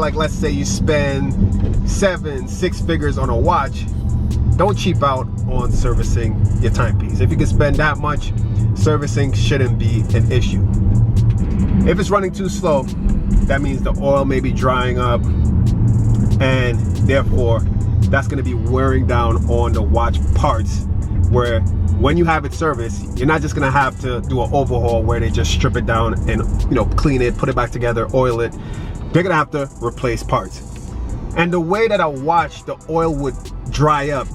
like let's say you spend 6 figures on a watch, don't cheap out on servicing your timepiece. If you can spend that much, servicing shouldn't be an issue. If it's running too slow, that means the oil may be drying up, and therefore that's going to be wearing down on the watch parts, where when you have it serviced, you're not just going to have to do an overhaul where they just strip it down and clean it, put it back together, oil it. They're going to have to replace parts. And the way that a watch, the oil would dry up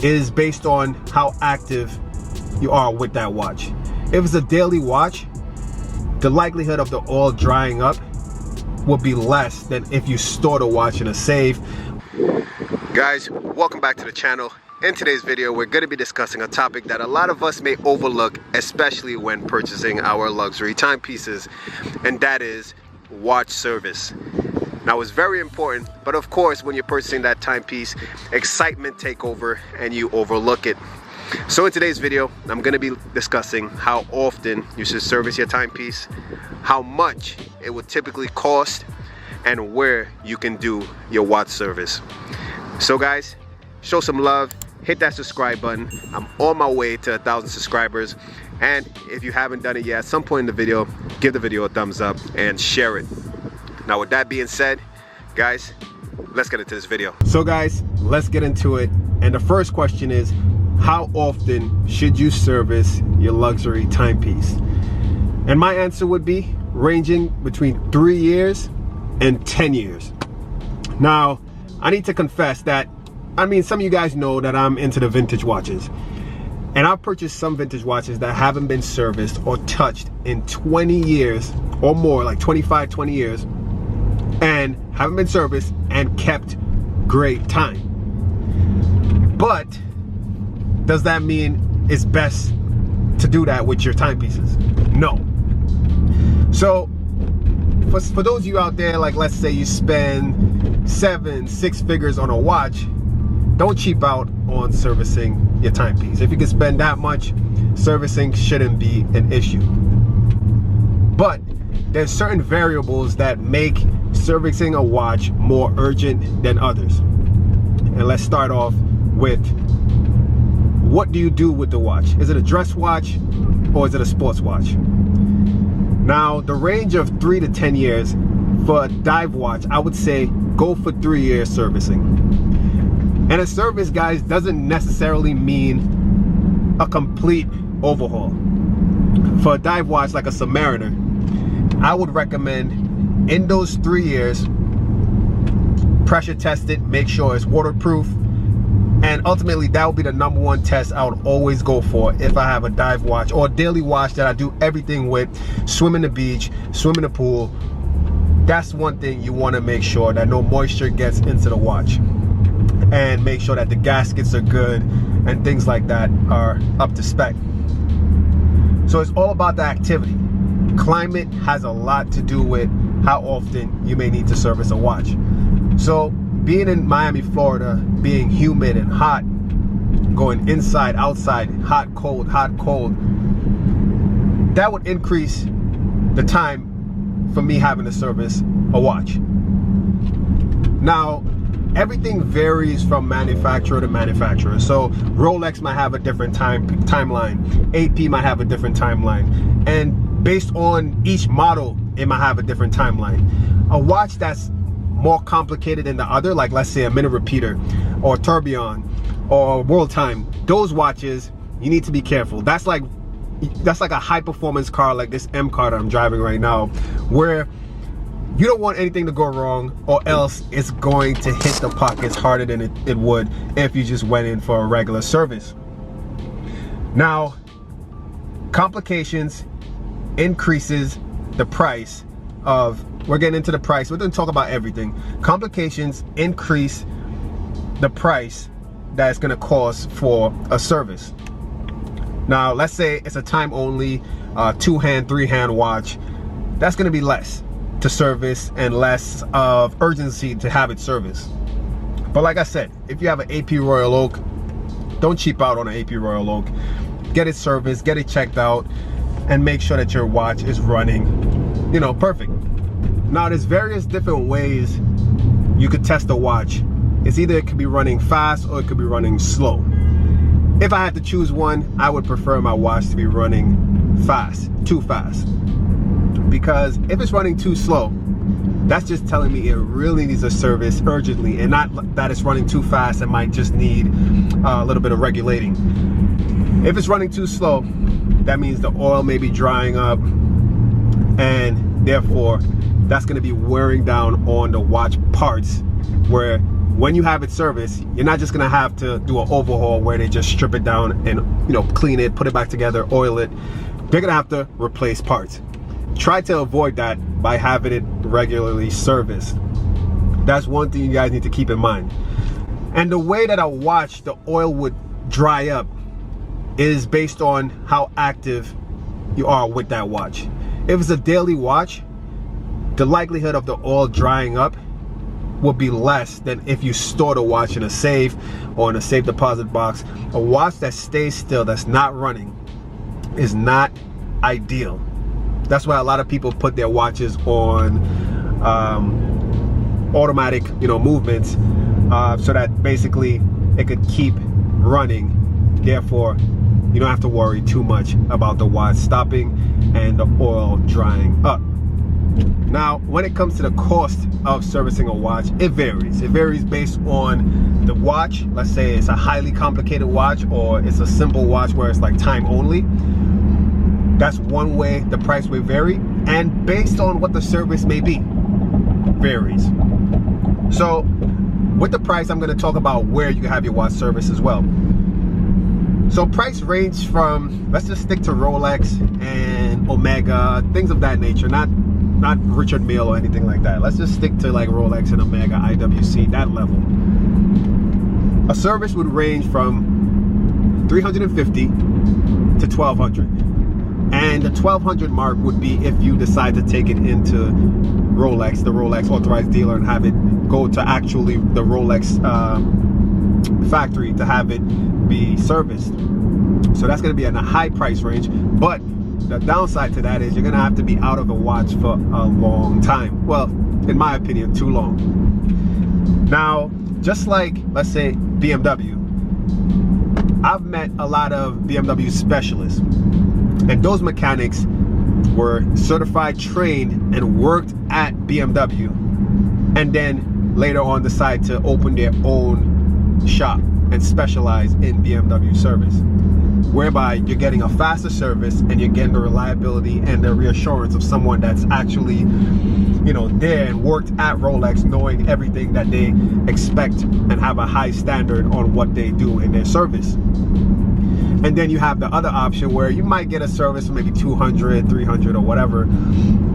is based on how active you are with that watch. If it's a daily watch, the likelihood of the oil drying up will be less than if you store the watch in a safe. Guys, welcome back to the channel. In today's video, we're going to be discussing a topic that a lot of us may overlook, especially when purchasing our luxury timepieces, and that is watch service. Now, it's very important, but of course, when you're purchasing that timepiece, excitement take over and you overlook it. So in today's video, I'm going to be discussing how often you should service your timepiece, how much it would typically cost, and where you can do your watch service. So guys, show some love, hit that subscribe button. I'm on my way to 1,000 subscribers, and if you haven't done it yet, at some point in the video, give the video a thumbs up and share it. Now with that being said, guys, let's get into this video. So guys, let's get into it. And the first question is, how often should you service your luxury timepiece? And my answer would be ranging between 3 years and 10 years. Now, I need to confess that, some of you guys know that I'm into the vintage watches. And I've purchased some vintage watches that haven't been serviced or touched in 20 years or more, like 25, 20 years, and haven't been serviced and kept great time. But does that mean it's best to do that with your timepieces? No. So for those of you out there, like let's say you spend 6 figures on a watch, don't cheap out on servicing your timepiece. If you can spend that much, servicing shouldn't be an issue. But there's certain variables that make servicing a watch more urgent than others. And let's start off with, what do you do with the watch? Is it a dress watch or is it a sports watch? Now, the range of 3 to 10 years for a dive watch, I would say go for 3 years servicing. And a service, guys, doesn't necessarily mean a complete overhaul. For a dive watch like a Submariner, I would recommend in those 3 years, pressure test it, make sure it's waterproof, and ultimately that would be the #1 test I would always go for if I have a dive watch or a daily watch that I do everything with. Swim in the beach, swim in the pool. That's one thing you want to make sure that no moisture gets into the watch, and make sure that the gaskets are good and things like that are up to spec. So it's all about the activity. Climate has a lot to do with how often you may need to service a watch. So being in Miami, Florida, being humid and hot, going inside, outside, hot, cold, that would increase the time for me having to service a watch. Now, everything varies from manufacturer to manufacturer. So Rolex might have a different timeline. AP might have a different timeline. And based on each model, it might have a different timeline. A watch that's more complicated than the other, like let's say a minute repeater or tourbillon or world time, those watches, you need to be careful. That's like a high performance car like this M car that I'm driving right now, where you don't want anything to go wrong, or else it's going to hit the pockets harder than it would if you just went in for a regular service. Now, complications increases the price of, we're getting into the price, we're going to talk about everything. Complications increase the price that it's going to cost for a service. Now, let's say it's a time only 2-hand, 3-hand watch. That's going to be less to service and less of urgency to have it serviced. But like I said, if you have an AP Royal Oak, don't cheap out on an AP Royal Oak. Get it serviced, get it checked out, and make sure that your watch is running, perfect. Now there's various different ways you could test a watch. It's either it could be running fast or it could be running slow. If I had to choose one, I would prefer my watch to be running fast, too fast. Because if it's running too slow, that's just telling me it really needs a service urgently, and not that it's running too fast and might just need a little bit of regulating. If it's running too slow, that means the oil may be drying up, and therefore that's going to be wearing down on the watch parts, where when you have it serviced, you're not just going to have to do an overhaul where they just strip it down and, you know, clean it, put it back together, oil it. They're going to have to replace parts. Try to avoid that by having it regularly serviced. That's one thing you guys need to keep in mind. And the way that a watch, the oil would dry up is based on how active you are with that watch. If it's a daily watch, the likelihood of the oil drying up will be less than if you store the watch in a safe or in a safe deposit box. A watch that stays still, that's not running, is not ideal. That's why a lot of people put their watches on automatic, you know, movements, so that basically it could keep running. Therefore, you don't have to worry too much about the watch stopping and the oil drying up. Now, when it comes to the cost of servicing a watch, it varies. It varies based on the watch. Let's say it's a highly complicated watch, or it's a simple watch where it's like time only. That's one way the price will vary, and based on what the service may be, varies. So with the price, I'm going to talk about where you can have your watch service as well. So price range from, let's just stick to Rolex and Omega, things of that nature, not Richard Mille or anything like that. Let's just stick to like Rolex and Omega, IWC, that level. A service would range from $350 to $1,200. And the $1,200 mark would be if you decide to take it into Rolex, the Rolex authorized dealer, and have it go to actually the Rolex factory to have it be serviced. So that's going to be in a high price range, but the downside to that is you're going to have to be out of the watch for a long time. Well, in my opinion, too long. Now, just like, let's say, BMW, I've met a lot of BMW specialists, and those mechanics were certified, trained, and worked at BMW, and then later on decide to open their own shop and specialize in BMW service, whereby you're getting a faster service and you're getting the reliability and the reassurance of someone that's actually, you know, there and worked at Rolex, knowing everything that they expect and have a high standard on what they do in their service. And then you have the other option where you might get a service for maybe $200, $300 or whatever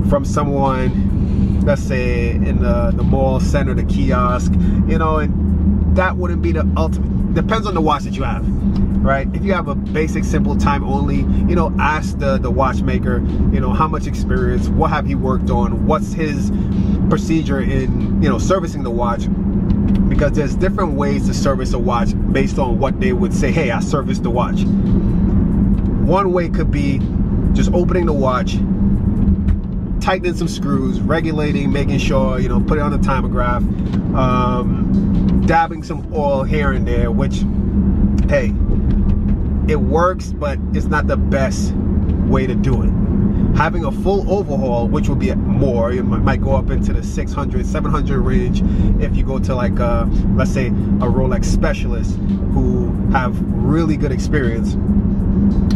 from someone, let's say in the mall center, the kiosk, you know, and that wouldn't be the ultimate. Depends on the watch that you have, right? If you have a basic, simple time only, you know, ask the watchmaker, you know, how much experience, what have he worked on, what's his procedure in, you know, servicing the watch. Because there's different ways to service a watch based on what they would say, hey, I serviced the watch. One way could be just opening the watch, tightening some screws, regulating, making sure, you know, put it on the timograph, dabbing some oil here and there, which, hey, it works, but it's not the best way to do it. Having a full overhaul, which will be more, it might go up into the 600, 700 range if you go to like a, let's say, a Rolex specialist who have really good experience,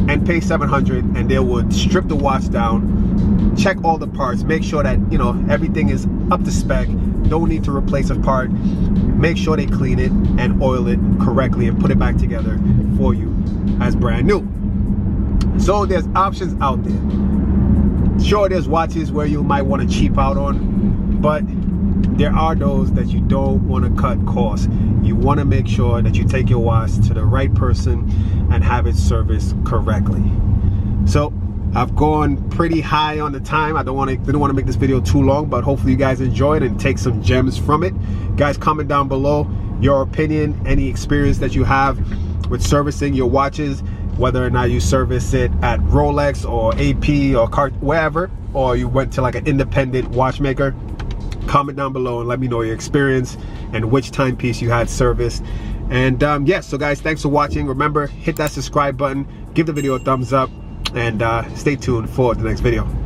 and pay 700, and they would strip the watch down, check all the parts, make sure that, you know, everything is up to spec, no need to replace a part, make sure they clean it and oil it correctly and put it back together for you as brand new. So there's options out there. Sure, there's watches where you might want to cheap out on, but there are those that you don't want to cut costs. You want to make sure that you take your watch to the right person and have it serviced correctly. So I've gone pretty high on the time. I didn't want to make this video too long, but hopefully you guys enjoyed and take some gems from it. Guys, comment down below your opinion, any experience that you have with servicing your watches, whether or not you service it at Rolex or AP or wherever, or you went to like an independent watchmaker. Comment down below and let me know your experience and which timepiece you had serviced. And yeah, so guys, thanks for watching. Remember, hit that subscribe button, give the video a thumbs up, and stay tuned for the next video.